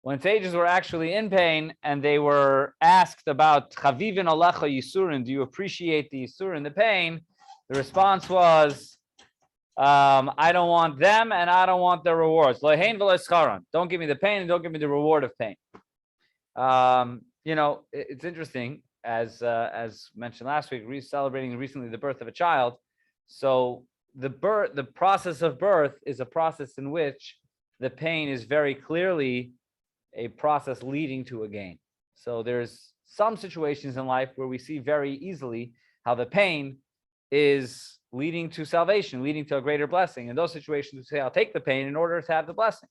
when sages were actually in pain and they were asked about Chavivin Alecha Yisurin, do you appreciate the Yisurin, the pain? The response was, I don't want them and I don't want their rewards. Don't give me the pain and don't give me the reward of pain. It's interesting, as mentioned last week, celebrating recently the birth of a child. So the process of birth is a process in which the pain is very clearly a process leading to a gain. So there's some situations in life where we see very easily how the pain is leading to salvation, leading to a greater blessing. In those situations, we say, I'll take the pain in order to have the blessing.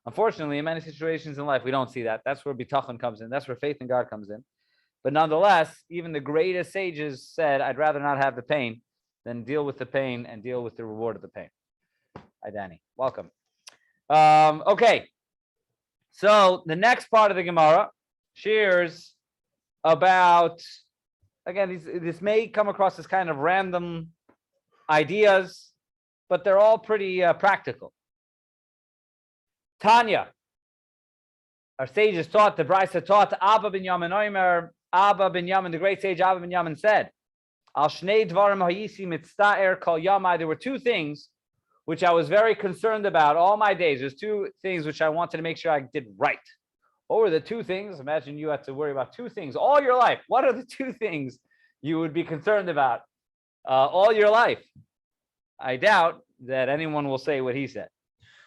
Unfortunately, in many situations in life, we don't see that. That's where bitachon comes in. That's where faith in God comes in. But nonetheless, even the greatest sages said, I'd rather not have the pain than deal with the pain and deal with the reward of the pain. Hi, Danny. Welcome. Okay. So the next part of the Gemara shares about, again, this may come across as kind of random ideas, but they're all pretty practical. Tanya, our sages taught, the Brisa taught, Abba ben Yamin Omer, Abba ben Yamin, the great sage Abba ben Yamin said, Al Shnei Dvarim Hayisi Mitzta'er Kol Yamai. There were two things which I was very concerned about all my days. There's two things which I wanted to make sure I did right. What were the two things? Imagine you had to worry about two things all your life. What are the two things you would be concerned about all your life? I doubt that anyone will say what he said.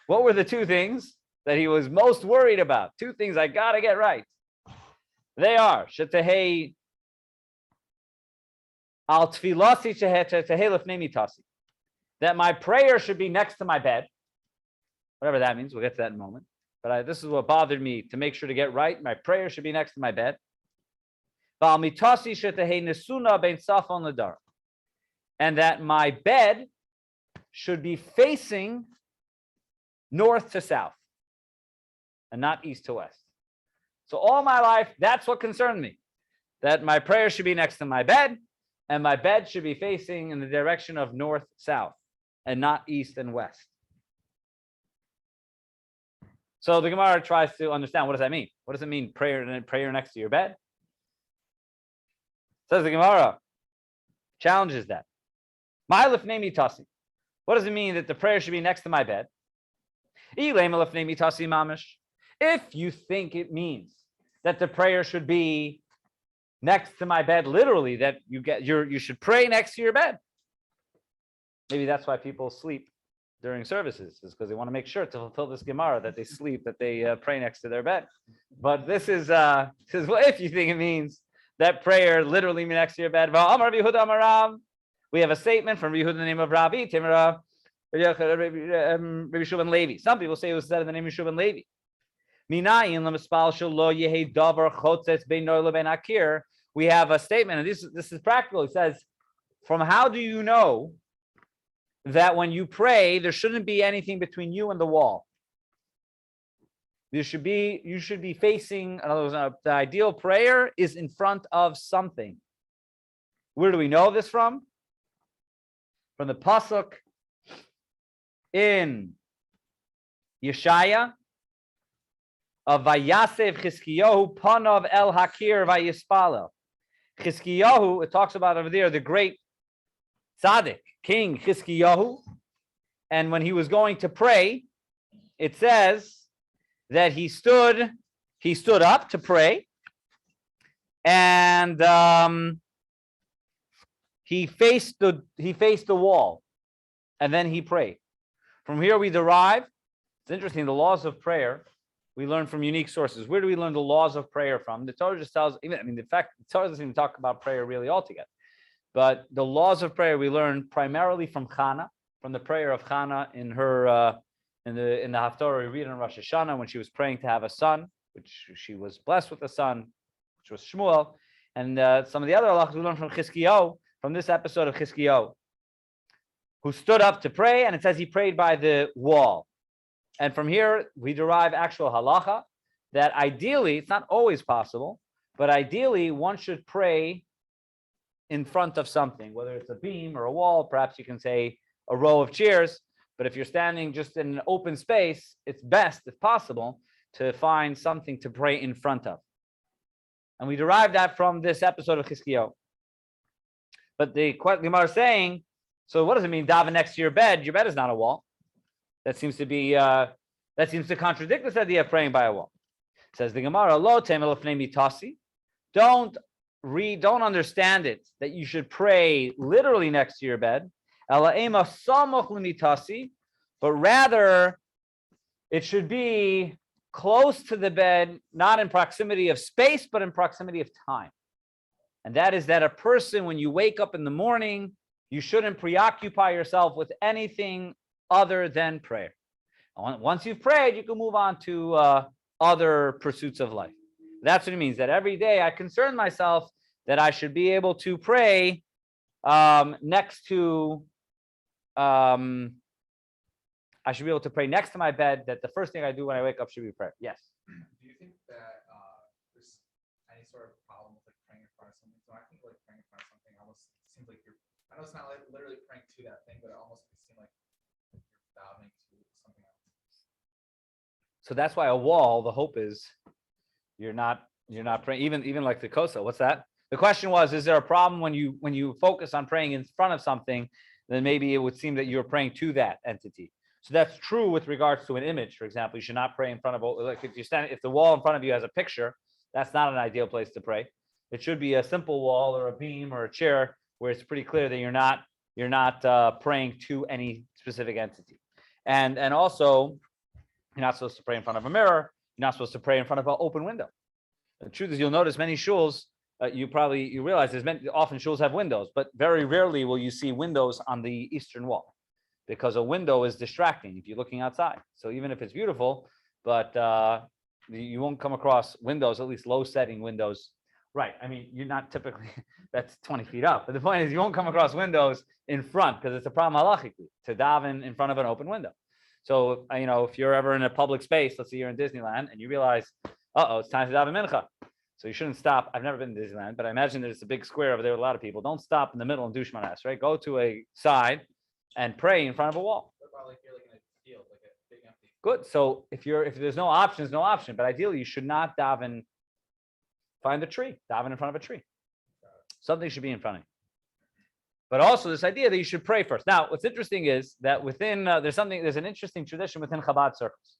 What were the two things that he was most worried about? Two things I got to get right. They are, Shetehei Al Tfilasi Tehei Lefnei Mitasi, that my prayer should be next to my bed. Whatever that means, we'll get to that in a moment. But this is what bothered me to make sure to get right. My prayer should be next to my bed. And that my bed should be facing north to south and not east to west. So all my life, that's what concerned me, that my prayer should be next to my bed and my bed should be facing in the direction of north-south and not east and west. So the Gemara tries to understand, what does that mean? What does it mean, prayer next to your bed? Says the Gemara, challenges that. What does it mean that the prayer should be next to my bed? If you think it means that the prayer should be next to my bed, literally, that you should pray next to your bed. Maybe that's why people sleep during services, is because they want to make sure to fulfill this Gemara that they sleep, that they pray next to their bed. But this is well, if you think it means that prayer literally means next to your bed. We have a statement from Yehuda in the name of Rabbi Timra, Rabbi Shul ben Levi. Some people say it was said in the name of Shul ben Levi. We have a statement, and this is practical. It says, from how do you know that when you pray, there shouldn't be anything between you and the wall? You should be facing, in other words, the ideal prayer is in front of something. Where do we know this from? From the pasuk in Yeshaya of Vayasev Chizkiyahu Panav El Hakir Vayispalel. Chizkiyahu, it talks about over there the great tzaddik, King Chizkiyahu, and when he was going to pray, it says that he stood up to pray, and he faced the wall, and then he prayed. From here we derive, it's interesting, the laws of prayer we learn from unique sources. Where do we learn the laws of prayer from? The Torah just tells, in fact, the Torah doesn't even talk about prayer really altogether. But the laws of prayer we learn primarily from Chana, from the prayer of Chana in her in the Haftarah we read in Rosh Hashanah when she was praying to have a son, which she was blessed with a son, which was Shmuel, and some of the other halachas we learn from Chizkiyahu, from this episode of Chizkiyahu, who stood up to pray, and it says he prayed by the wall. And from here we derive actual halacha that ideally, it's not always possible, but ideally one should pray in front of something, whether it's a beam or a wall, perhaps you can say a row of chairs. But if you're standing just in an open space, it's best, if possible, to find something to pray in front of. And we derive that from this episode of Chizkiyahu. But the Gemara is saying, so what does it mean, daven next to your bed? Your bed is not a wall. That seems to contradict this idea of praying by a wall. Says the Gemara, lo temelofnei mitasi. Don't understand it that you should pray literally next to your bed. Ela ema samoch lemitasi, but rather it should be close to the bed, not in proximity of space, but in proximity of time. And that is that a person, when you wake up in the morning, you shouldn't preoccupy yourself with anything other than prayer. Once you've prayed, you can move on to other pursuits of life. That's what it means, that every day I concern myself that I should be able to pray next to my bed, that the first thing I do when I wake up should be prayer. Yes. Do you think that there's any sort of problem with like praying in front of something? So I think like praying in front of something almost seems like I know it's not like literally praying to that thing, but it almost seems like you're davening to something else. So that's why a wall, the hope is you're not praying, even like the kosa. What's that? The question was, is there a problem when you focus on praying in front of something? Then maybe it would seem that you're praying to that entity. So that's true with regards to an image. For example, you should not pray in front of, like if the wall in front of you has a picture, that's not an ideal place to pray. It should be a simple wall or a beam or a chair where it's pretty clear that you're not praying to any specific entity. And also, you're not supposed to pray in front of a mirror. You're not supposed to pray in front of an open window. The truth is, you'll notice many shuls. You realize often shuls have windows, but very rarely will you see windows on the eastern wall, because a window is distracting if you're looking outside. So even if it's beautiful, but you won't come across windows, at least low-setting windows. Right. I mean, you're not typically, that's 20 feet up. But the point is, you won't come across windows in front, because it's a problem halachically to daven in front of an open window. So, if you're ever in a public space, let's say you're in Disneyland, and you realize, it's time to daven mincha. So you shouldn't stop. I've never been to Disneyland, but I imagine there's a big square over there with a lot of people. Don't stop in the middle and do shmanas, right? Go to a side and pray in front of a wall. What about like you're like in a field, like a big empty? Good. So if there's no option, there's no option. But ideally, you should not daven. Find a tree. Daven in front of a tree. Something should be in front of you. But also this idea that you should pray first. Now, what's interesting is that within there's an interesting tradition within Chabad circles,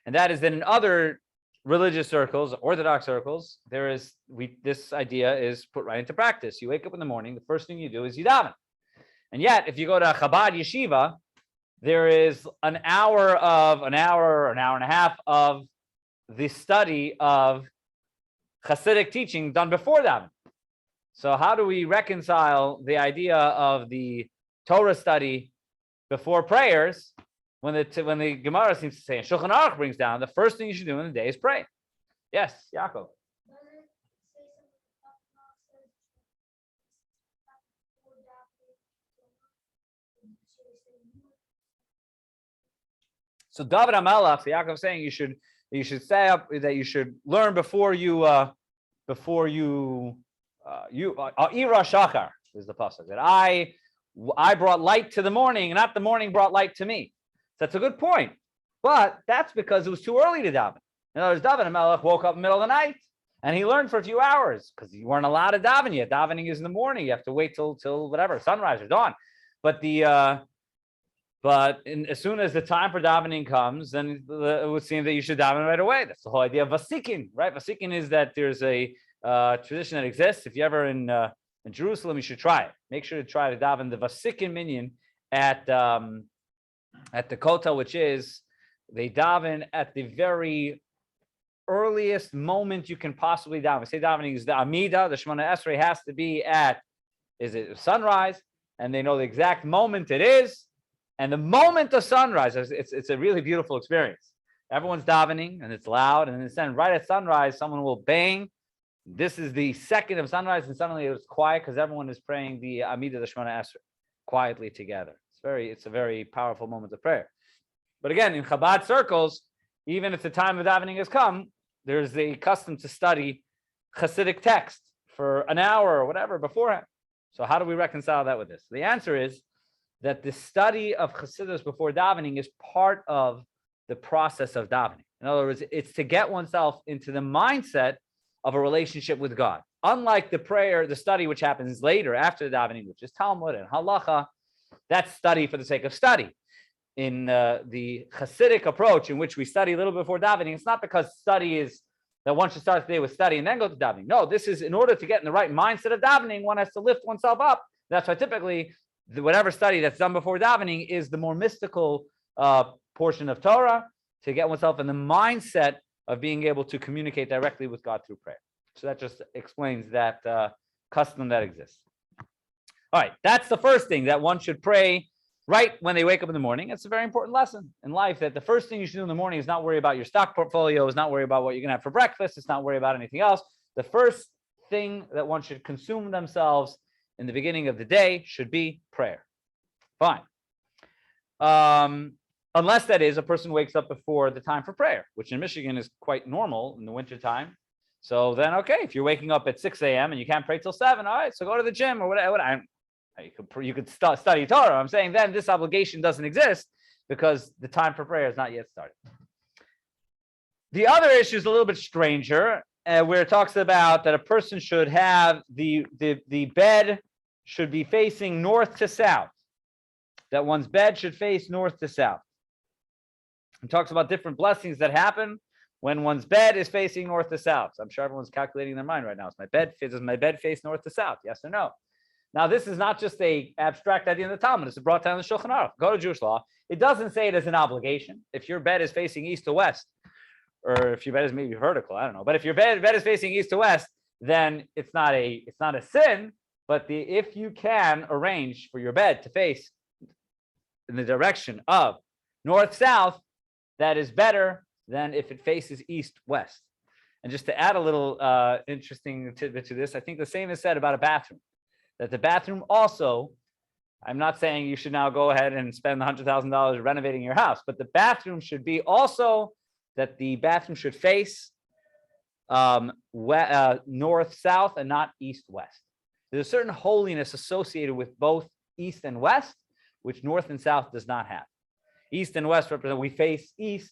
and that is that in other religious circles, Orthodox circles, this idea is put right into practice. You wake up in the morning, the first thing you do is you daven. And yet, if you go to Chabad yeshiva, there is an hour or an hour and a half of the study of Hasidic teaching done before daven. So how do we reconcile the idea of the Torah study before prayers when the Gemara seems to say, and Shulchan Aruch brings down, the first thing you should do in the day is pray? Yes, Yaakov. So David HaMelech, so Yaakov is saying you should stay up, that you should learn before you Ira Shachar is the pasuk, that I brought light to the morning, and not the morning brought light to me. So that's a good point, but that's because it was too early to daven. In other words, David HaMelech woke up in the middle of the night and he learned for a few hours because you weren't allowed to daven yet. Davening is in the morning; you have to wait till whatever, sunrise or dawn. But as soon as the time for davening comes, then it would seem that you should daven right away. That's the whole idea of Mazikin, right? Mazikin is that there's a tradition that exists. If you're ever in Jerusalem, you should try it. Make sure to try to daven the Mazikin minyan at the Kota, which is they daven at the very earliest moment you can possibly daven. We say davening is the Amida, the Shemona Esrei has to be is it sunrise? And they know the exact moment it is. And the moment of sunrise, it's a really beautiful experience. Everyone's davening and it's loud. And then right at sunrise, someone will bang. This is the second of sunrise, and suddenly it's quiet because everyone is praying the Amida, the Shemona Esrei, quietly together. It's a very powerful moment of prayer. But again, in Chabad circles, even if the time of davening has come, there's the custom to study Hasidic text for an hour or whatever beforehand. So how do we reconcile that with this? The answer is that the study of Chassidus before davening is part of the process of davening. In In other words, it's to get oneself into the mindset of a relationship with God. Unlike the prayer, the study, which happens later after the davening, which is Talmud and Halacha, that's study for the sake of study. In the Hasidic approach, in which we study a little before davening, it's not because study is that one should start the day with study and then go to davening. No, this is in order to get in the right mindset of davening, one has to lift oneself up. That's why typically whatever study that's done before davening is the more mystical portion of Torah, to get oneself in the mindset of being able to communicate directly with God through prayer. So that just explains that custom that exists. All right, that's the first thing, that one should pray right when they wake up in the morning. It's a very important lesson in life, that the first thing you should do in the morning is not worry about your stock portfolio, is not worry about what you're going to have for breakfast, it's not worry about anything else. The first thing that one should consume themselves in the beginning of the day should be prayer. Fine. Unless that is a person wakes up before the time for prayer, which in Michigan is quite normal in the wintertime. So then, okay, if you're waking up at 6 a.m. and you can't pray till 7, all right, so go to the gym or whatever. You could study Torah. I'm saying then this obligation doesn't exist because the time for prayer is not yet started. The other issue is a little bit stranger, where it talks about that a person should have the bed should be facing north to south, that one's bed should face north to south. It talks about different blessings that happen when one's bed is facing north to south. So I'm sure everyone's calculating in their mind right now. Does my bed face north to south? Yes or no? Now, this is not just a abstract idea in the Talmud. It's brought down in the Shulchan Aruch. Go to Jewish law. It doesn't say it as an obligation. If your bed is facing east to west, or if your bed is maybe vertical, I don't know. But if your bed is facing east to west, then it's not a sin. But if you can arrange for your bed to face in the direction of north-south, that is better than if it faces east-west. And just to add a little interesting tidbit to this, I think the same is said about a bathroom. That the bathroom also, I'm not saying you should now go ahead and spend $100,000 renovating your house, but the bathroom should be also that the bathroom should face north-south and not east-west. There's a certain holiness associated with both east and west, which north and south does not have. East and west represent we face east,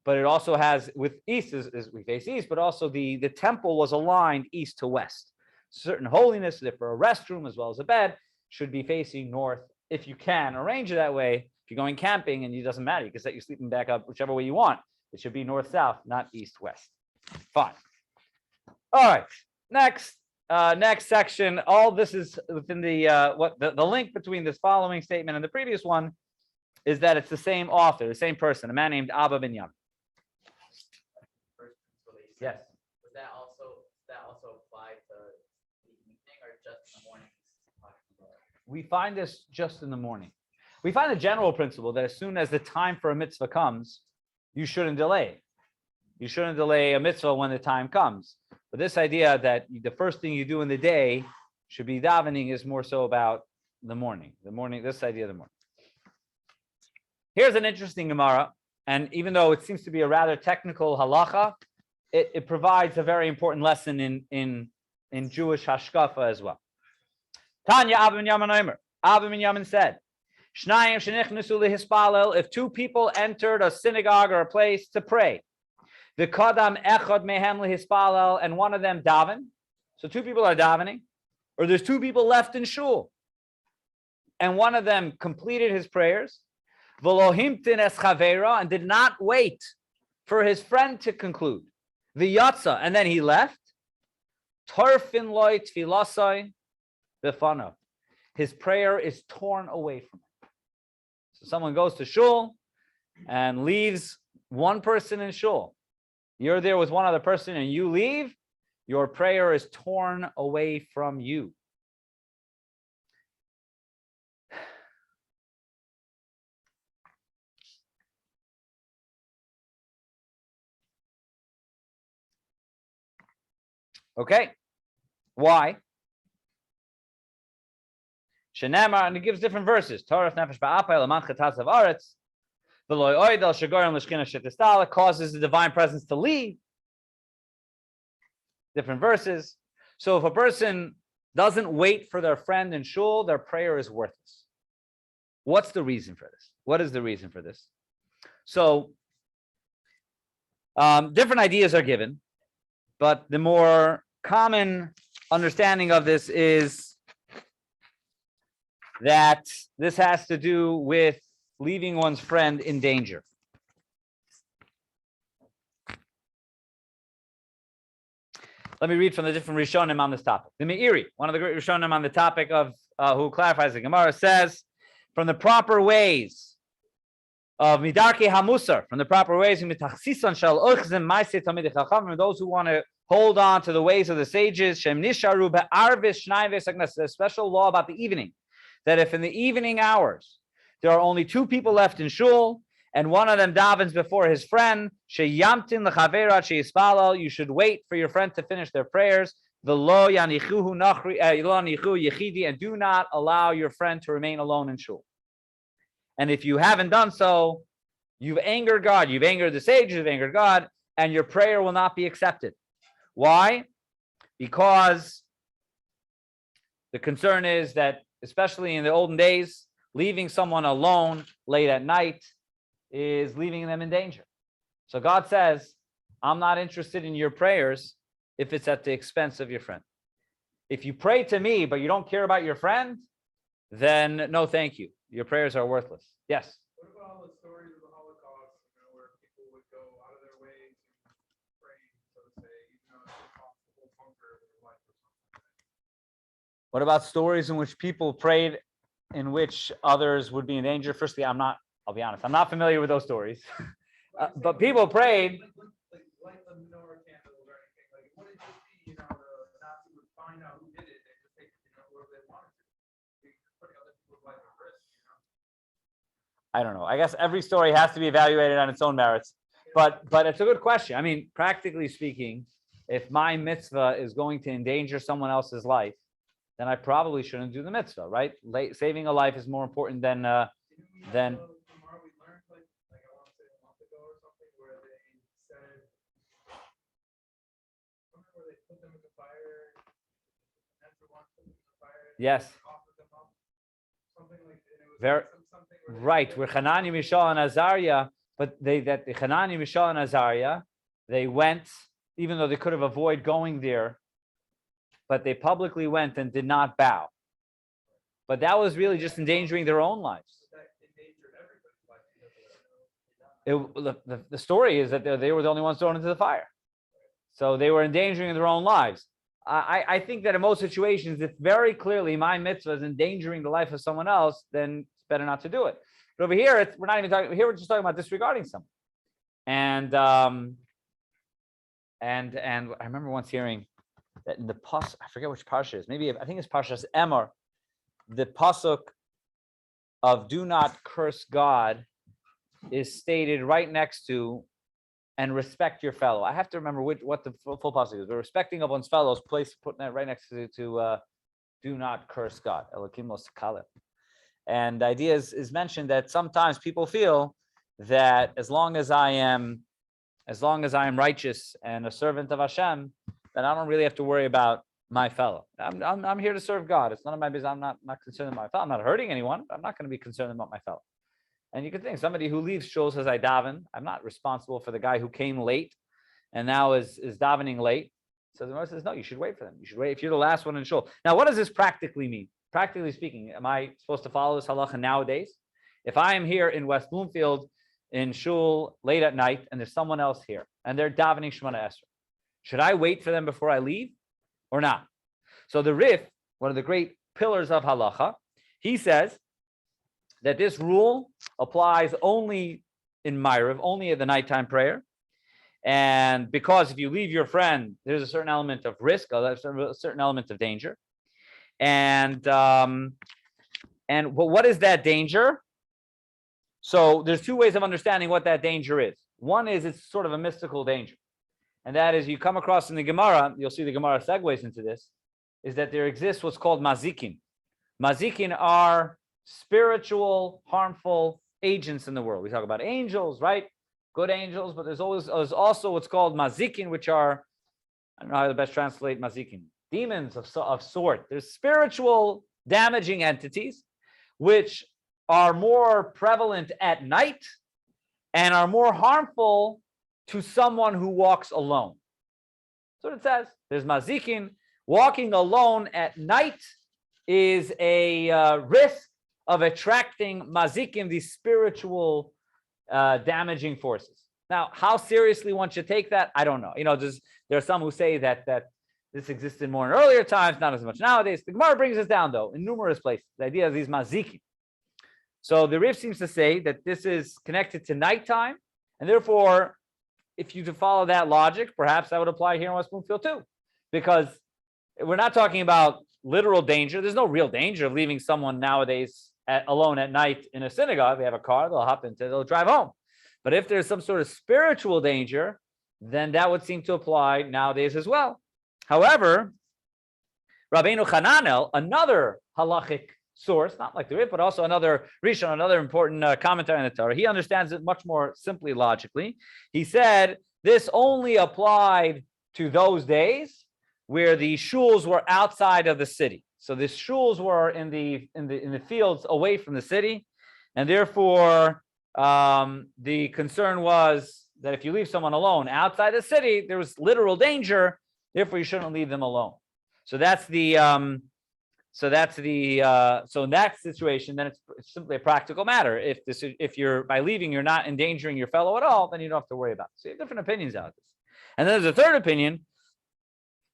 but it also has with east is we face east, but also the temple was aligned east to west. Certain holiness that for a restroom as well as a bed should be facing north. If you can arrange it that way, if you're going camping and it doesn't matter, you can set your sleeping bag up whichever way you want. It should be north-south, not east-west. Fine. All right. Next section. All this is within the link between this following statement and the previous one is that it's the same author, the same person, a man named Abba Binyamin. Yes. Does that also apply to the evening or just in the morning? We find this just in the morning. We find the general principle that as soon as the time for a mitzvah comes, you shouldn't delay. You shouldn't delay a mitzvah when the time comes. But this idea that the first thing you do in the day should be davening is more so about the morning. This idea of the morning. Here's an interesting Gemara, and even though it seems to be a rather technical halacha, it provides a very important lesson in Jewish hashkafa as well. Tanya Abba Binyamin Omer. Abba Binyamin said, Shnayim shenichnesu lehispalel, if two people entered a synagogue or a place to pray, the kadam echad mehem lehispalel, and one of them daven. So two people are davening, or there's two people left in shul, and one of them completed his prayers, v'lohimtin es chavera, and did not wait for his friend to conclude, v'yatza, and then he left, torfin loy tfilasai b'fanav, his prayer is torn away from him. So someone goes to shul and leaves one person in shul. You're there with one other person and you leave, your prayer is torn away from you. Okay, why? Shenamar, and it gives different verses. Torah nefesh ba'apay l'man chatas of aretz, v'loy oidel shegorim l'shkina shetistal, causes the divine presence to leave. Different verses. So if a person doesn't wait for their friend in shul, their prayer is worthless. What's the reason for this? What is the reason for this? So Different ideas are given, but the more common understanding of this is that this has to do with leaving one's friend in danger. Let me read from the different Rishonim on this topic. The Meiri, one of the great Rishonim on the topic of who clarifies the Gemara, says, from the proper ways of Midarke Hamusar, from the proper ways of Mitachsisan Shal Ochzim Maaseh Talmidei Chacham, those who want to hold on to the ways of the sages, Shem Nisharu Be'arvis Shnai V'Sagnas, there's a special law about the evening, that if in the evening hours there are only two people left in Shul, and one of them davens before his friend, sheyamtin l'chaverat sheyispalal, you should wait for your friend to finish their prayers. V'lo yanichuhu nachri yechidi, and do not allow your friend to remain alone in Shul. And if you haven't done so, you've angered God, you've angered the sages, you've angered God, and your prayer will not be accepted. Why? Because the concern is that, especially in the olden days, leaving someone alone late at night is leaving them in danger. So God says, I'm not interested in your prayers if it's at the expense of your friend. If you pray to me, but you don't care about your friend, then no, thank you. Your prayers are worthless. Yes? What about all the stories of the Holocaust, where people would go out of their way to pray, so to say, even though it's impossible to conquer their life or something? What about stories in which people prayed in which others would be in danger? Firstly, I'll be honest, I'm not familiar with those stories. But people prayed. Like the menorah candles or anything. Like, what did you see? The Nazis would find out who did it. They just take whoever they wanted to. You're putting other people's lives at risk. I don't know. I guess every story has to be evaluated on its own merits. But it's a good question. I mean, practically speaking, if my mitzvah is going to endanger someone else's life, then I probably shouldn't do the mitzvah, right? Saving a life is more important than. Yes. Very right. We're Hanani, Mishael, and Azariah, but the Hanani, Mishael, and Azariah, they went, even though they could have avoided going there, but they publicly went and did not bow. But that was really just endangering their own lives. The story is that they were the only ones thrown into the fire. So they were endangering their own lives. I think that in most situations, if very clearly my mitzvah is endangering the life of someone else, then it's better not to do it. But over here, we're not even talking. Here we're just talking about disregarding someone. And I remember once hearing that in the pasuk, I forget which parsha it is. Maybe I think it's Parshas Emor, the pasuk of "Do not curse God" is stated right next to "and respect your fellow." I have to remember what the full pasuk is. But respecting of one's fellows, putting that right next to "Do not curse God." Elokim lo sekalim. And the idea is mentioned that sometimes people feel that as long as I am righteous and a servant of Hashem, then I don't really have to worry about my fellow. I'm here to serve God. It's none of my business. I'm not concerned about my fellow. I'm not hurting anyone. I'm not going to be concerned about my fellow. And you can think somebody who leaves Shul says, I daven. I'm not responsible for the guy who came late and now is davening late. So the Gemara says, no, you should wait for them. You should wait if you're the last one in Shul. Now, what does this practically mean? Practically speaking, am I supposed to follow this halacha nowadays? If I am here in West Bloomfield in Shul late at night and there's someone else here and they're davening Shemona Esrei, should I wait for them before I leave or not? So the Rif, one of the great pillars of halacha, he says that this rule applies only in Ma'ariv, only at the nighttime prayer. And because if you leave your friend, there's a certain element of risk, a certain element of danger. And what is that danger? So there's two ways of understanding what that danger is. One is it's sort of a mystical danger. And that is you come across in the Gemara, you'll see the Gemara segues into this, is that there exists what's called Mazikin. Mazikin are spiritual, harmful agents in the world. We talk about angels, right? Good angels, but there's also what's called Mazikin, which are, I don't know how to best translate Mazikin, demons of sort. There's spiritual damaging entities, which are more prevalent at night and are more harmful to someone who walks alone. That's what it says. There's Mazikin. Walking alone at night is a risk of attracting Mazikin, these spiritual damaging forces. Now, how seriously one should take that, I don't know. There are some who say that this existed more in earlier times, not as much nowadays. The Gemara brings us down, though, in numerous places, the idea of these Mazikin. So the Rif seems to say that this is connected to nighttime, and therefore, if you follow that logic, perhaps that would apply here in West Bloomfield too, because we're not talking about literal danger. There's no real danger of leaving someone nowadays alone at night in a synagogue. They have a car, they'll drive home. But if there's some sort of spiritual danger, then that would seem to apply nowadays as well. However, Rabbeinu Hananel, another halachic source, not like the Rif, but also another Rishon, another important commentary on the Torah, he understands it much more simply, logically. He said this only applied to those days where the shuls were outside of the city. So the shuls were in the fields away from the city, and therefore the concern was that if you leave someone alone outside the city, there was literal danger. Therefore, you shouldn't leave them alone. So that's the so in that situation, then it's simply a practical matter. If you're by leaving, you're not endangering your fellow at all, then you don't have to worry about it. So you have different opinions out of this. And then there's a third opinion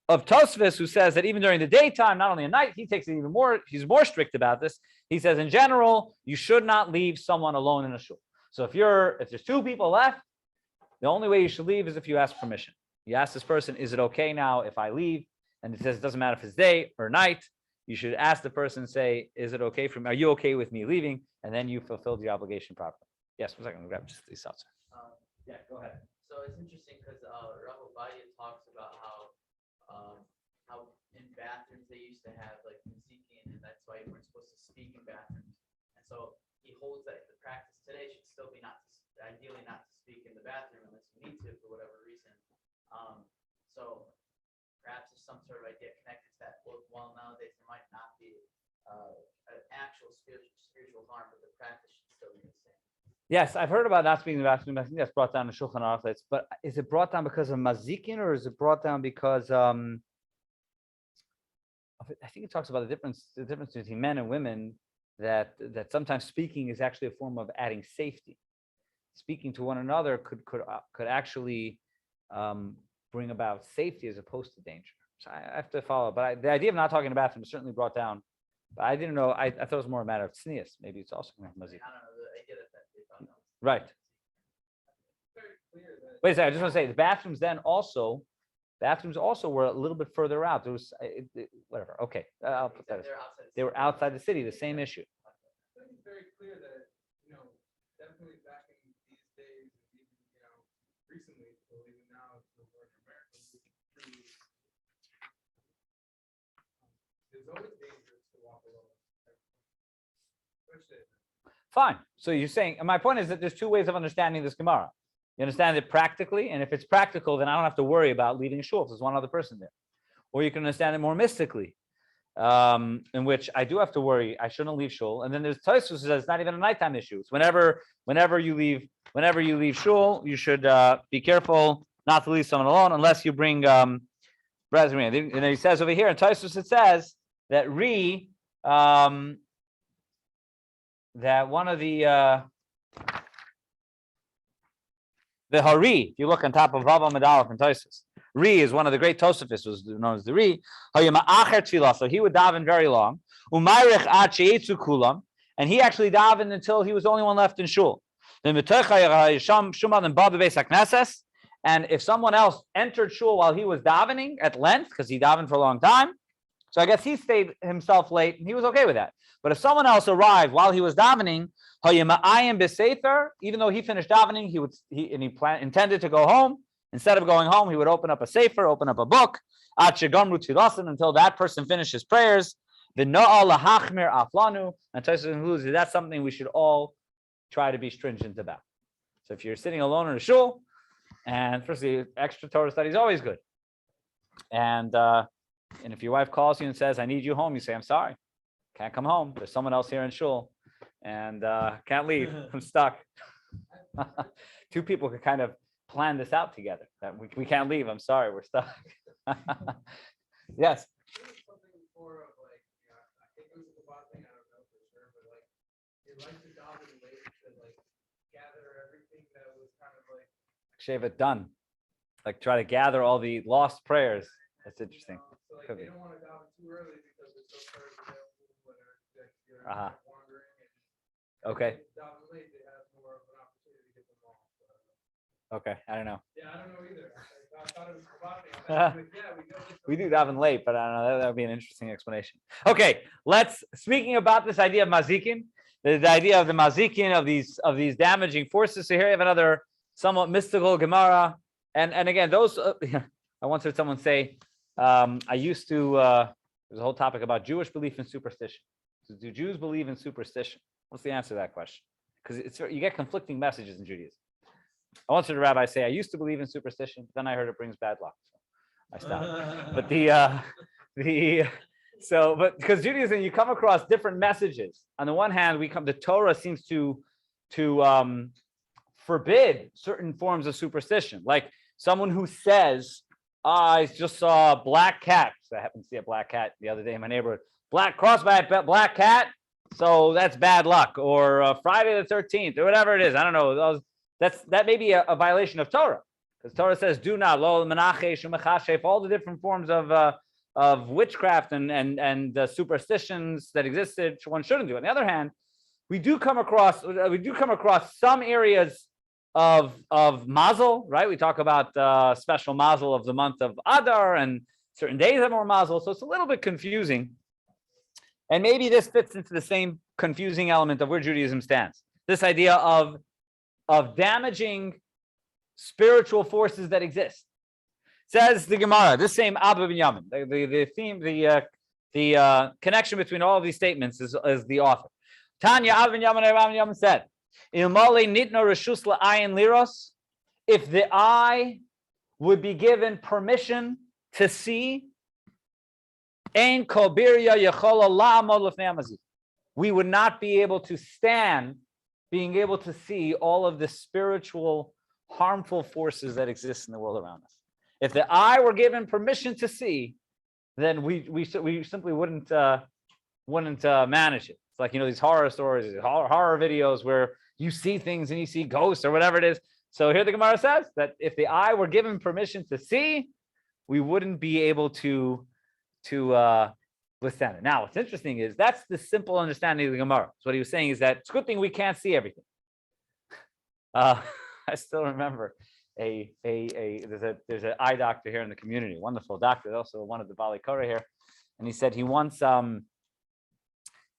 of Tosfos, who says that even during the daytime, not only at night, he takes it even more. He's more strict about this. He says, in general, you should not leave someone alone in a shul. So if there's two people left, the only way you should leave is if you ask permission. You ask this person, is it okay now if I leave? And it says it doesn't matter if it's day or night. You should ask the person, say, is it okay for me? Are you okay with me leaving? And then you fulfilled your obligation properly. Yes, one second, I'm gonna grab just these thoughts. Yeah, go ahead. So it's interesting because Rav Ovadia talks about how in bathrooms they used to have like Mazikin, and that's why you weren't supposed to speak in bathrooms. And so he holds that the practice today should still be ideally not to speak in the bathroom unless you need to for whatever reason. So perhaps there's some sort of idea connected to that. While nowadays there might not be an actual spiritual harm, but the practice should still be the same. Yes, I've heard about not speaking in the bathroom. I think that's brought down in Shulchan Aruch. But is it brought down because of Mazikin, or is it brought down because I think it talks about the difference between men and women, that sometimes speaking is actually a form of adding safety. Speaking to one another could actually bring about safety as opposed to danger. So I have to follow. But the idea of not talking in the bathroom is certainly brought down. But I didn't know. I thought it was more a matter of tznius. Maybe it's also Mazikin. I don't know the idea that they thought that was Right. Wait a second. I just want to say the bathrooms also were a little bit further out. There was whatever. Okay, I'll put that. They were outside the city. The same issue. I think it's very clear that, definitely back in these days, even, recently, even now, there's always dangerous to walk alone. Fine. So you're saying, and my point is that there's two ways of understanding this Gemara. You understand it practically, and if it's practical, then I don't have to worry about leaving shul if there's one other person there. Or you can understand it more mystically, in which I do have to worry. I shouldn't leave shul. And then there's Tosfos who says it's not even a nighttime issue. It's whenever you leave shul, you should be careful not to leave someone alone unless you bring brethren. And then he says over here in Tosfos, it says that that one of the Hari, if you look on top of Vav Amud Aleph and Tosfos, is one of the great Tosafos, was known as the So he would daven very long. And he actually davened until he was the only one left in shul. And if someone else entered shul while he was davening at length, because he davened for a long time, so I guess he stayed himself late, and he was okay with that. But if someone else arrived while he was davening, even though he finished davening, intended to go home. Instead of going home, he would open up a sefer, open up a book, until that person finished his prayers. And that's something we should all try to be stringent about. So if you're sitting alone in a shul, and firstly, extra Torah study is always good. And if your wife calls you and says, I need you home, you say, I'm sorry, can't come home. There's someone else here in shul, and can't leave. I'm stuck. Two people could kind of planned this out together. That we can't leave. I'm sorry, we're stuck. Yes. Something before of like, I think it was a Chabad thing, I don't know for sure, but like, they like to daven late to like gather everything that was kind of like. Shave it done. Like try to gather all the lost prayers. That's interesting. So like Could they be. don't want to daven too early because it's so far available when you're Uh-huh. like, wandering and. Okay. If they daven late, they have more of an opportunity to get them all. So, Okay. I don't know. yeah, I don't know either. I thought it was Chabad thing. I'm like, yeah, we go. We do daven late, but I don't know. That would be an interesting explanation. Okay, speaking about this idea of Mazikin, the idea of the Mazikin, of these damaging forces. So here you have another somewhat mystical Gemara. And again, those, I once heard someone say, I used to, there's a whole topic about Jewish belief in superstition. So do Jews believe in superstition? What's the answer to that question? Because you get conflicting messages in Judaism. I once heard a rabbi say, I used to believe in superstition, but then I heard it brings bad luck. So I stopped. But but because Judaism, you come across different messages. On the one hand, the Torah seems to forbid certain forms of superstition. Like someone who says, I just saw a black cat. So I happened to see a black cat the other day in my neighborhood. Black cross by a black cat. So that's bad luck. Or Friday the 13th or whatever it is. I don't know. That may be a violation of Torah. Because Torah says, do not, lo menachesh umechashef, all the different forms of witchcraft and superstitions that existed, one shouldn't do. On the other hand, we do come across some areas of mazel, right? We talk about special mazel of the month of Adar, and certain days have more mazel, so it's a little bit confusing. And maybe this fits into the same confusing element of where Judaism stands. This idea of damaging spiritual forces that exist. Says the Gemara, this same Abba Binyamin. The theme, the connection between all of these statements is the author. Tanya Abba Binyamin said, Ilmale nitno reshus la'ayin liros, if the eye would be given permission to see, ein kol birya yechola la'amod lefnei hamazik, we would not be able to stand being able to see all of the spiritual harmful forces that exist in the world around us. If the eye were given permission to see, then we simply wouldn't manage it. It's like, these horror stories, horror videos where you see things and you see ghosts or whatever it is. So here the Gemara says that if the eye were given permission to see, we wouldn't be able to withstand it. Now, what's interesting is that's the simple understanding of the Gemara. So what he was saying is that it's a good thing we can't see everything. I still remember there's an eye doctor here in the community, wonderful doctor, also one of the Bali Korah here, and he said one of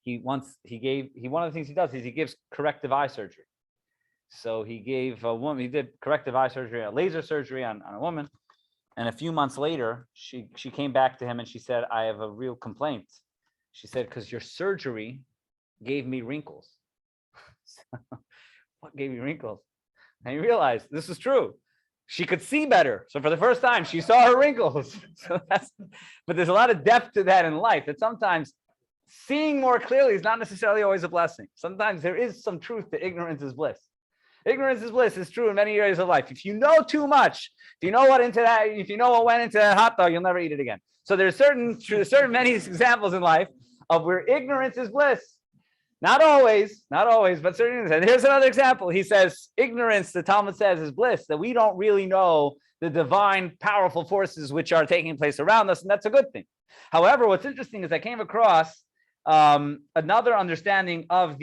the things he does is he gives corrective eye surgery. So he did corrective eye surgery, a laser surgery on a woman, and a few months later she came back to him and she said, I have a real complaint. She said, because your surgery gave me wrinkles. What gave you wrinkles? And he realized this is true. She could see better. So for the first time, she saw her wrinkles. But there's a lot of depth to that in life, that sometimes seeing more clearly is not necessarily always a blessing. Sometimes there is some truth to ignorance is bliss. Ignorance is bliss is true in many areas of life. If you know too much, if you know what went into that hot dog, you'll never eat it again. So there's certain many examples in life of where ignorance is bliss. Not always, but certainly. And here's another example. He says, ignorance, the Talmud says, is bliss, that we don't really know the divine, powerful forces which are taking place around us, and that's a good thing. However, what's interesting is I came across another understanding of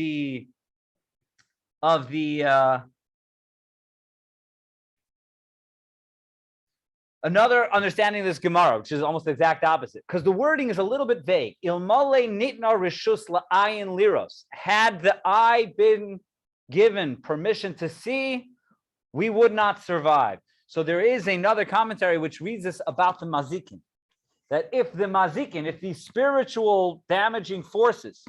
another understanding of this Gemara, which is almost the exact opposite, because the wording is a little bit vague. Ilmale nitna rishus la'ayin liros. Had the eye been given permission to see, we would not survive. So there is another commentary which reads this about the Mazikin, that if these spiritual damaging forces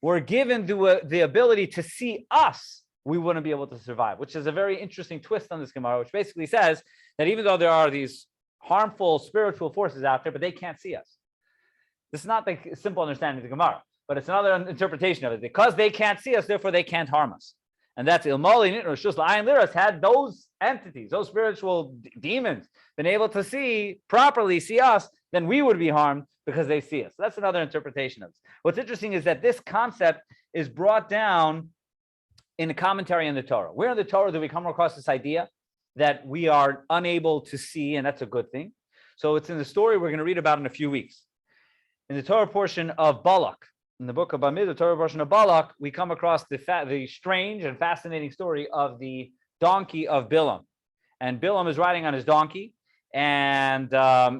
were given the ability to see us, we wouldn't be able to survive, which is a very interesting twist on this Gemara, which basically says that even though there are these harmful spiritual forces out there, but they can't see us. This is not the simple understanding of the Gemara, but it's another interpretation of it. Because they can't see us, therefore they can't harm us. And that's Ilmoli Nitno Shus La'ayin Liras. Had those entities, those spiritual demons, been able to properly see us, then we would be harmed because they see us. So that's another interpretation of this. What's interesting is that this concept is brought down in the commentary on the Torah. Where in the Torah do we come across this idea that we are unable to see, and that's a good thing? So it's in the story we're going to read about in a few weeks. In the Torah portion of Balak, in the book of Bamid, the Torah portion of Balak, we come across the strange and fascinating story of the donkey of Bilam. And Bilam is riding on his donkey, and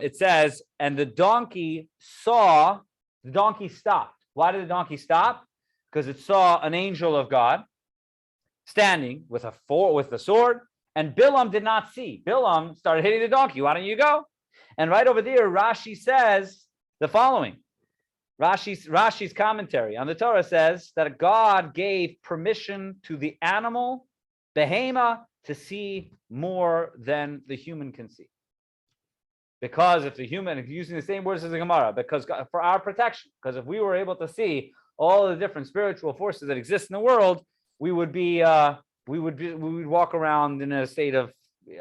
it says, and the donkey stopped. Why did the donkey stop? Because it saw an angel of God standing with the sword, and Bilam did not see. Bilam started hitting the donkey. Why don't you go? And right over there, Rashi says the following. Rashi's commentary on the Torah says that God gave permission to the animal, behema, to see more than the human can see. Because if using the same words as the Gemara, because for our protection, because if we were able to see all the different spiritual forces that exist in the world, we would walk around in a state of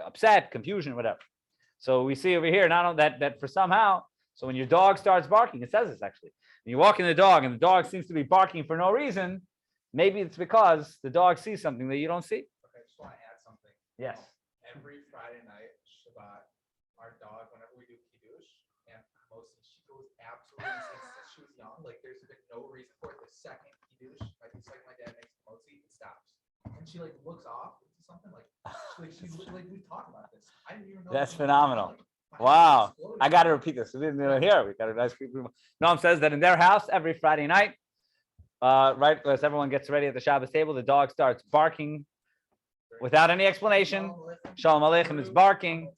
upset, confusion, whatever. So we see over here, not only that for somehow, so when your dog starts barking, it says this actually. When you walk in the dog and the dog seems to be barking for no reason, maybe it's because the dog sees something that you don't see. Okay, I just want to add something. Yes. Every Friday night, Shabbat, our dog, whenever we do kiddush, and mostly she goes absolutely insane since she was young. Like there's been no reason for it. The second kiddush, like it's like my dad makes motzi, it stops, and she like looks off into something like she's like we talked about this. I didn't even know. That's phenomenal. Wow. I got to repeat this. We didn't hear. We got a nice people. Noam says that in their house every Friday night, right as everyone gets ready at the Shabbos table, the dog starts barking without any explanation. Shalom Aleichem is barking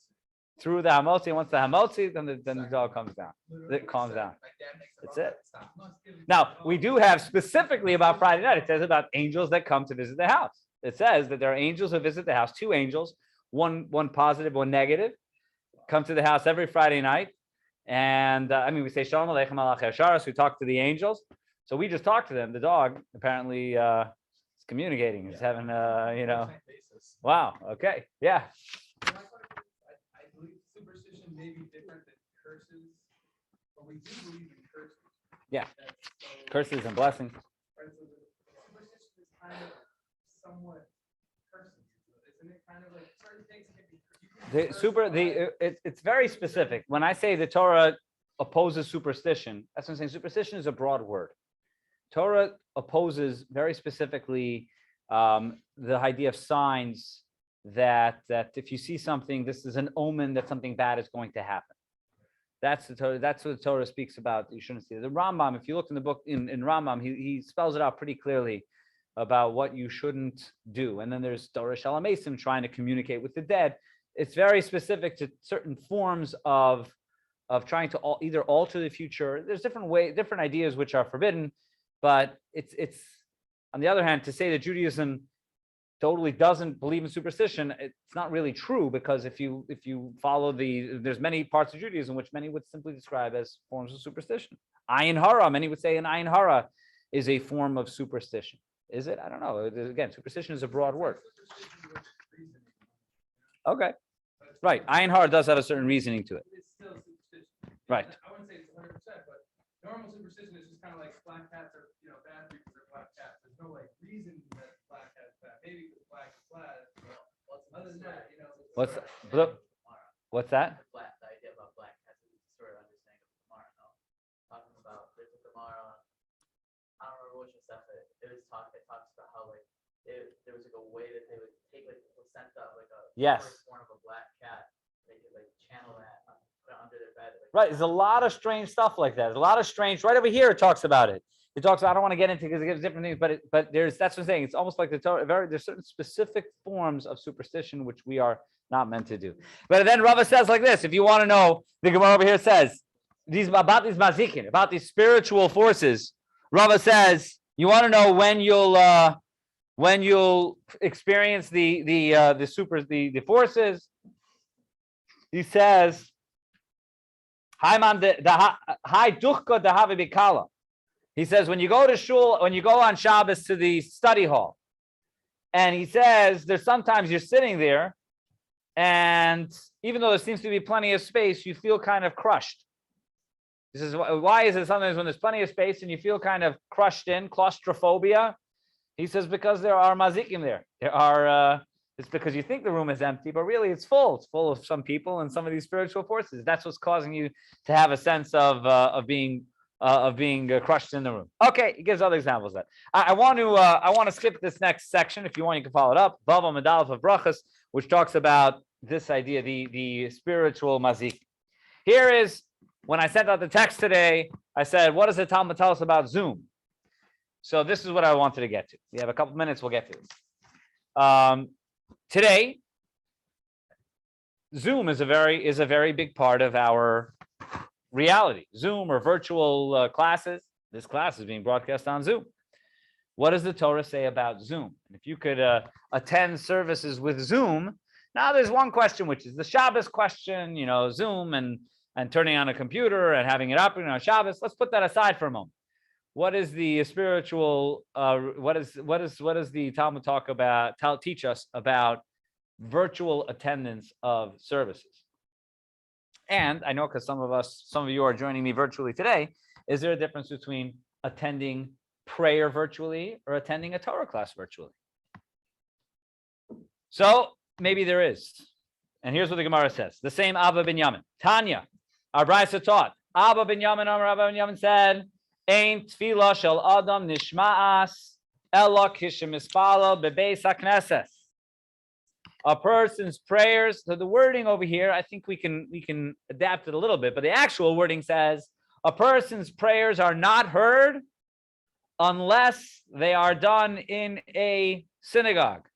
through the hamotzi. Once the hamotzi, then the dog comes down. It calms down. That's it. Now, we do have specifically about Friday night, it says about angels that come to visit the house. It says that there are angels who visit the house, two angels, one positive, one negative, come to the house every Friday night. And we say Shalom Aleichem Malachei Hasharas, we talk to the angels. So we just talk to them. The dog apparently is communicating. He's having, wow. Okay. Yeah. I believe superstition may be different than curses, but we do believe in curses. Yeah. Curses and blessings. Right, so the superstition is kind of somewhat curses, isn't it? Kind of like certain things can be. It's very specific. When I say the Torah opposes superstition, that's what I'm saying. Superstition is a broad word. Torah opposes very specifically the idea of signs that if you see something, this is an omen that something bad is going to happen. That's the Torah. That's what the Torah speaks about. You shouldn't see the Rambam. If you look in the book in Rambam, he spells it out pretty clearly about what you shouldn't do. And then there's Torah Shalom Asim trying to communicate with the dead. It's very specific to certain forms of trying to either alter the future. There's different ideas which are forbidden, but it's on the other hand, to say that Judaism totally doesn't believe in superstition, it's not really true, because if you follow there's many parts of Judaism which many would simply describe as forms of superstition. Ayin hara, many would say an ayin hara is a form of superstition. Is it? I don't know. Again, superstition is a broad word. Okay. Right. Ayin hara does have a certain reasoning to it. It's still superstition. Right. I wouldn't say it's 100%, but normal superstition is just kind of like black cats are, bad because they're black cats. There's no like reason that black cat's bad. Maybe because black is bad. Other than that, What's that? The idea about black cats is a sort of understanding of Gemara. No, talking about there's a Gemara. I don't remember which stuff it talks about how like there was like a way that they would take like the placenta of like a firstborn of a black cat. They could like channel that, put it under their bed. Right. There's a lot of strange stuff like that. There's a lot of strange. Right over here, it talks about it. It talks. I don't want to get into because it gives different things, but that's what I'm saying. It's almost like there's certain specific forms of superstition which we are not meant to do. But then Rava says like this: if you want to know, the Gemara over here says about these Mazikin, about these spiritual forces. Rava says you want to know when you'll experience the forces. He says, he says, when you go to Shul, when you go on Shabbos to the study hall, And he says there's sometimes you're sitting there, and even though there seems to be plenty of space, you feel kind of crushed. He says, why is it sometimes when there's plenty of space and you feel kind of crushed in, claustrophobia? He says, because there are mazikim there. There are, it's because you think the room is empty, but really it's full. It's full of some people and some of these spiritual forces. That's what's causing you to have a sense of being crushed in the room. Okay, he gives other examples of that. I want to skip this next section. If you want, you can follow it up. Vav Medalef of Brachas, which talks about this idea, the spiritual mazik. Here is, when I sent out the text today, I said, what does the Talmud tell us about Zoom? So this is what I wanted to get to. We have a couple minutes, we'll get to this. Today, Zoom is a very big part of our reality. Zoom or virtual classes. This class is being broadcast on Zoom. What does the Torah say about Zoom? And if you could attend services with Zoom, now there's one question, which is the Shabbos question, Zoom and turning on a computer and having it operating on Shabbos. Let's put that aside for a moment. What is the spiritual, what does the Talmud teach us about virtual attendance of services? And I know because some of you are joining me virtually today, is there a difference between attending prayer virtually or attending a Torah class virtually? So maybe there is. And here's what the Gemara says. The same Abba ben Yamin. Tanya, our Brisa taught. Abba ben Yamin said, Ein tefillah shel adam nishma'as ela kishemispala bebeis hakneses. A person's prayers. So the wording over here, I think we can adapt it a little bit, but the actual wording says a person's prayers are not heard unless they are done in a synagogue.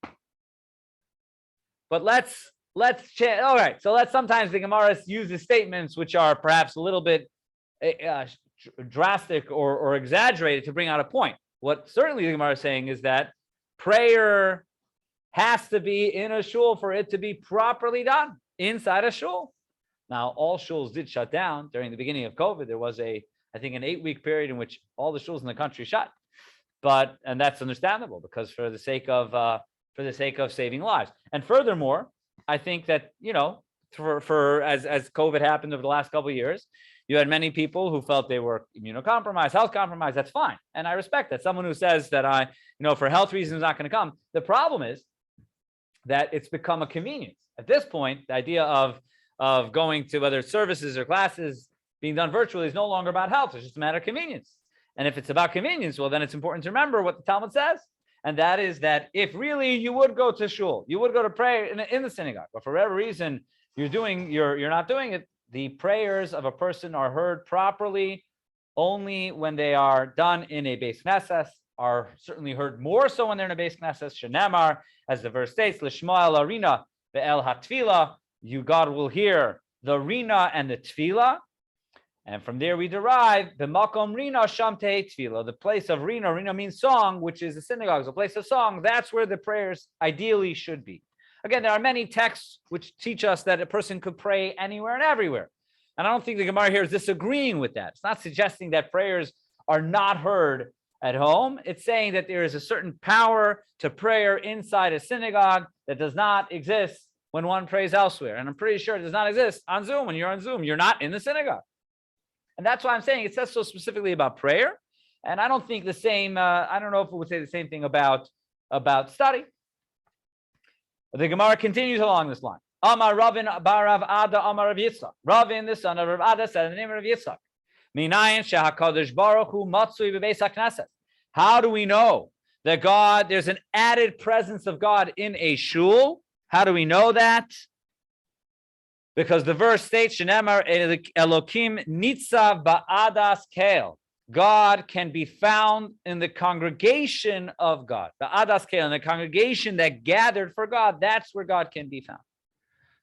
But let's all right. So sometimes the Gemara uses statements which are perhaps a little bit drastic or exaggerated to bring out a point. What certainly the Gemara is saying is that prayer has to be in a shul for it to be properly done inside a shul. Now, all shuls did shut down during the beginning of COVID. There was I think an 8-week period in which all the shuls in the country shut. And that's understandable because for the sake of saving lives. And furthermore, I think that, for as COVID happened over the last couple of years, you had many people who felt they were immunocompromised, health compromised. That's fine. And I respect that. Someone who says that for health reasons, not going to come. The problem is that it's become a convenience. At this point, the idea of going to whether it's services or classes being done virtually is no longer about health. It's just a matter of convenience. And if it's about convenience, well, then it's important to remember what the Talmud says. And that is that if really you would go to shul, you would go to pray in the synagogue, but for whatever reason you're not doing it, the prayers of a person are heard properly only when they are done in a Beis Knesses, are certainly heard more so when they're in a Beis Knesses. Shenemar, as the verse states, L'shma el arina ve'el hatfila, God will hear the rina and the tefillah. And from there we derive the makom rina shamtei tefillah, the place of rina. Rina means song, which is the synagogue, the place of song. That's where the prayers ideally should be. Again, there are many texts which teach us that a person could pray anywhere and everywhere. And I don't think the Gemara here is disagreeing with that. It's not suggesting that prayers are not heard at home. It's saying that there is a certain power to prayer inside a synagogue that does not exist when one prays elsewhere. And I'm pretty sure it does not exist on Zoom. When you're on Zoom, you're not in the synagogue. And that's why I'm saying it says so specifically about prayer. And I don't think the same, I don't know if it would say the same thing about study. The Gemara continues along this line. Amar Ravin Barav Ada Amar Rav Yitzchak. Ravin, the son of Rav Ada, said in the name of Rav Yitzchak. Minayin shehakadosh baruch hu matzui bebeis hakneses. How do we know that there's an added presence of God in a shul? How do we know that? Because the verse states, Shenemar Elokim nitzav ba'adas kel. God can be found in the congregation of God. The Adas Kel, in the congregation that gathered for God, that's where God can be found.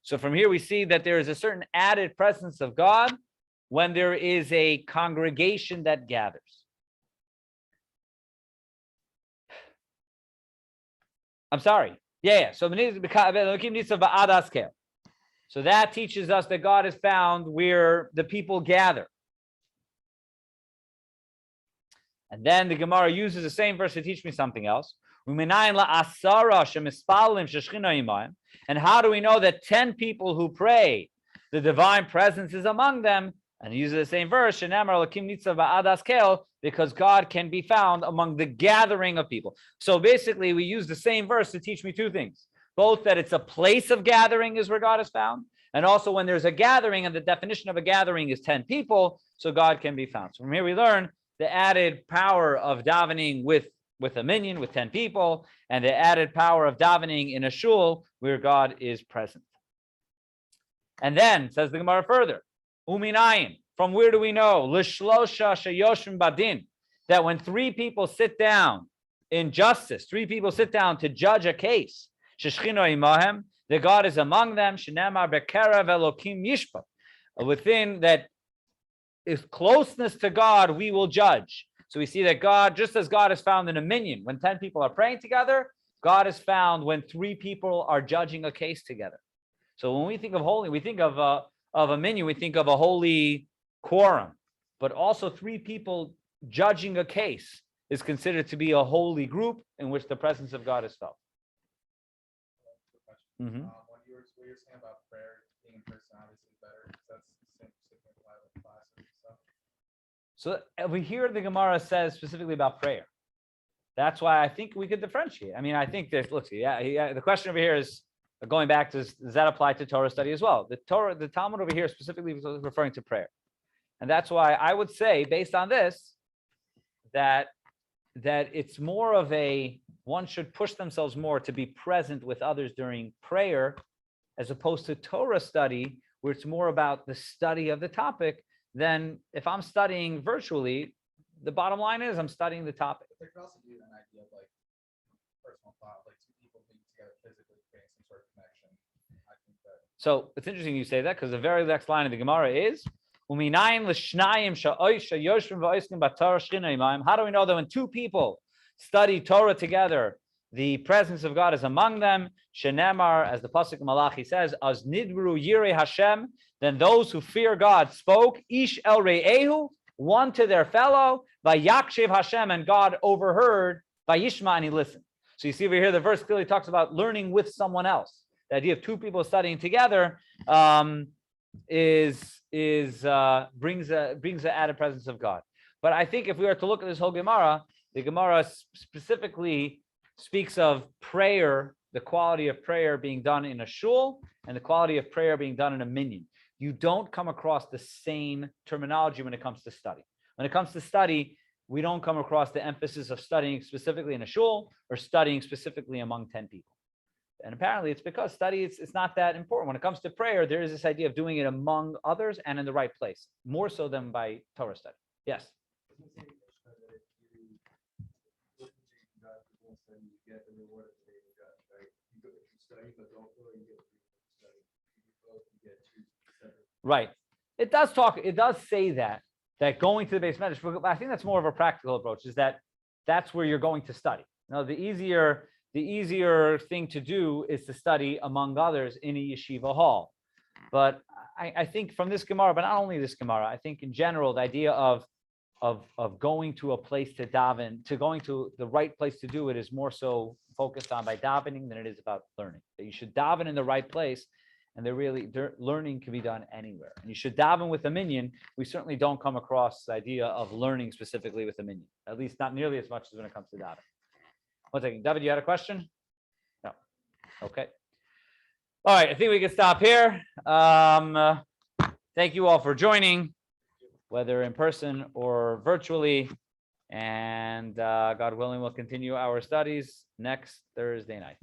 So from here we see that there is a certain added presence of God when there is a congregation that gathers. I'm sorry. Yeah. So that teaches us that God is found where the people gather. And then the Gemara uses the same verse to teach me something else. And how do we know that 10 people who pray, the divine presence is among them? And he uses the same verse, because God can be found among the gathering of people. So basically, we use the same verse to teach me two things. Both that it's a place of gathering is where God is found, and also when there's a gathering, and the definition of a gathering is 10 people, so God can be found. So from here we learn the added power of davening with a minyan, with 10 people, and the added power of davening in a shul where God is present. And then, says the Gemara further, Uminayin, from where do we know? Lishlosha sheyoshim badin, that when 3 people sit down in justice, 3 people sit down to judge a case, sheshchino imahem, that God is among them, shenamar bekerev elokim yishpat, within that is closeness to God, we will judge. So we see that God, just as God is found in a minyan, when 10 people are praying together, God is found when 3 people are judging a case together. So when we think of holy, we think of a minyan, we think of a holy quorum, but also 3 people judging a case is considered to be a holy group in which the presence of God is felt. Mm-hmm. What you were saying about prayer being in person obviously is better, because that's the same with classes and stuff. So we hear the Gemara says specifically about prayer. That's why I think we could differentiate. I mean, I think there's, let's see, the question over here is going back to, does that apply to Torah study as well? The Talmud over here specifically was referring to prayer. And that's why I would say, based on this, that it's more of one should push themselves more to be present with others during prayer, as opposed to Torah study, where it's more about the study of the topic. Then if I'm studying virtually, the bottom line is I'm studying the topic. There could also be an idea of like personal thought, like 2 people being together physically, creating some sort of connection. I think that. So it's interesting you say that, because the very next line of the Gemara is, how do we know that when 2 people study Torah together, the presence of God is among them? Shenemar, as the pasuk in Malachi says, as nidbru yirei Hashem, then those who fear God spoke, ish el re'ehu, one to their fellow, vayakshev Hashem, and God overheard, vayishma, and he listened. So you see over here, the verse clearly talks about learning with someone else. The idea of 2 people studying together brings the added presence of God. But I think if we were to look at this whole Gemara, the Gemara specifically speaks of prayer, the quality of prayer being done in a shul, and the quality of prayer being done in a minyan. You don't come across the same terminology when it comes to study. When it comes to study, we don't come across the emphasis of studying specifically in a shul or studying specifically among 10 people. And apparently it's because study, it's not that important. When it comes to prayer, there is this idea of doing it among others and in the right place, more so than by Torah study. Yes? Right. It does say that going to the base medrash, but I think that's more of a practical approach, is that's where you're going to study. Now, the easier thing to do is to study among others in a yeshiva hall. But I think from this Gemara, but not only this Gemara, I think in general, the idea of going to a place to daven, to going to the right place to do it, is more so focused on by davening than it is about learning. That you should daven in the right place, and learning can be done anywhere. And you should daven with a minyan. We certainly don't come across the idea of learning specifically with a minyan, at least not nearly as much as when it comes to daven. One second, David, you had a question? No. Okay. All right, I think we can stop here. Thank you all for joining, whether in person or virtually. And God willing, we'll continue our studies next Thursday night.